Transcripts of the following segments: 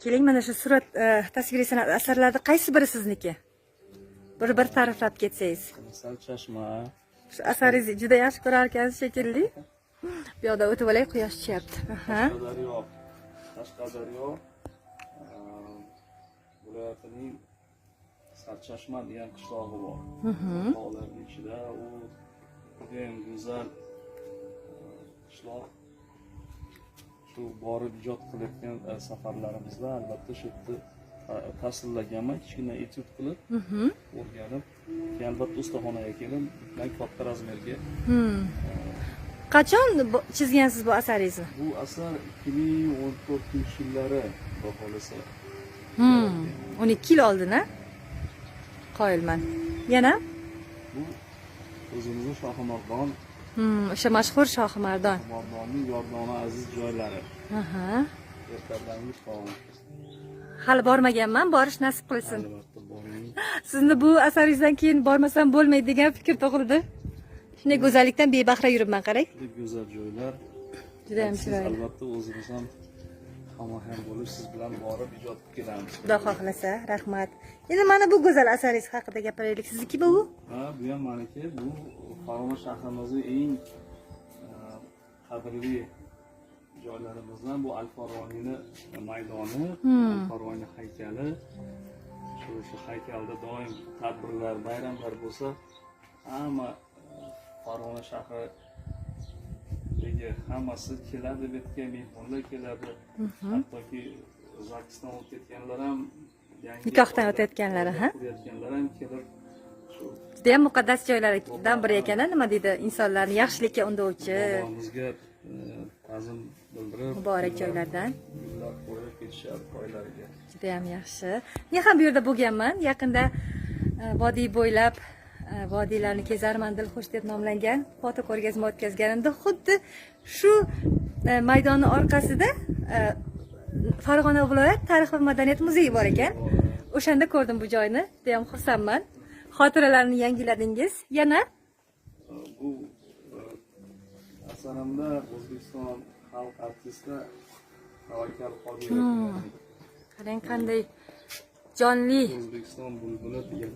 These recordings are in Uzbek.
Keling, mana shu surat tasviriy san'at asarlarida qaysi biri sizniki? Bir ta'riflab ketsangiz. Sal chashma. Shu asaringizni juda yaxshi ko'rar ekansiz shekilli. Bu yoqda o'tib olay, quyosh chiqyapti. Qashqadaryo viloyatining Sarchashma degan qishlog'i bor. Tog'larning ichida u juda go'zal qishloq. Shu borib ijod qilayotgan safarlarimizda albatta shu yerda ta'sirlaganman, kichkina etyud qilib, o'rganib, keyin albatta ustaxonaga kelib, bilan katta razmerga. Qachon chizgansiz bu asaringizni? Bu asar 2014-yillari xohlasa. 12 yil oldin-a? Qoyilman. Yana? Bu o'zimizning Shohimardon. O'sha mashhur Shohimardon. Shohimardonning yordona aziz joylari. Ertalangiz qoldi. Hali bormaganman, borish nasib qilsin. Albatta boring. Sizni bu asaringizdan keyin bormasam bo'lmaydi degan fikr tug'ildi. Shunday go'zallikdan bebahra yuribman, qarang. Juda go'zal joylar. Juda ham chiroyli. Albatta o'zimiz ham hamma bo'lib siz bilan borib ijod qilib kelamiz. Xudo xohlasa, rahmat. Endi mana bu go'zal asaringiz haqida gapiraylik. Sizniki bu? Ha, bu ham meniki. Bu Farg'ona shahrimizning eng qadrli joylarimizdan bu Al-Farg'oniyning maydoni, Al-Farg'oniy haykali. Shu haykalda doim tadbirlar, bayramlar bo'lsa, hamma Farg'ona shahridagi hammasi keladi, bu yerga mehmonlar keladi. Hattoki O'zbekiston o'tib ketganlar ham, nikohdan o'tayotganlar, ha? O'tayotganlar ham kelib juda ham muqaddas joylardan biri ekan, nima deydi, insonlarni yaxshilikka undovchi. Bobomizga ta'zim bildirib, muborak joylardan. Ular qo'yib ketishadi qo'ylariga. Juda ham yaxshi. Men ham bu yerda bo'lganman. Yaqinda vodiy bo'ylab vodiylarni kezarman, Dilxush deb nomlangan foto ko'rgazma o'tkazganimda xuddi shu maydonning orqasida Farg'ona viloyat tarix va madaniyat muzeyi bor ekan. O'shanda ko'rdim bu joyni. Juda ham xursandman. Xotiralarni yangiladingiz. Yana bu asarimda O'zbekiston xalq artisti Tavakkal Qodirov. Qarang qanday jonli. O'zbekiston bulbuli degan.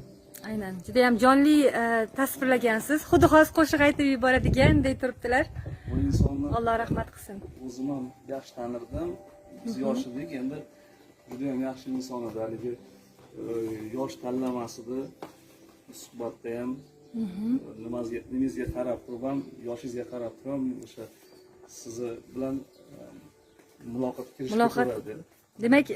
Aynan, juda ham jonli tasvirlagansiz. Xuddi hozir qo'shiq aytib yuboradigandek turibdilar. Bu insonni Alloh rahmat qilsin. O'zim ham yaxshi tanirdim. Biz yosh edik, endi juda ham yaxshi inson edi. Haligi yosh tanlamasida suhbatda ham nimangizga qarab turib ham, yoshingizga qarab turib ham o'sha siz bilan muloqotga kirishga to'g'ri. Demak,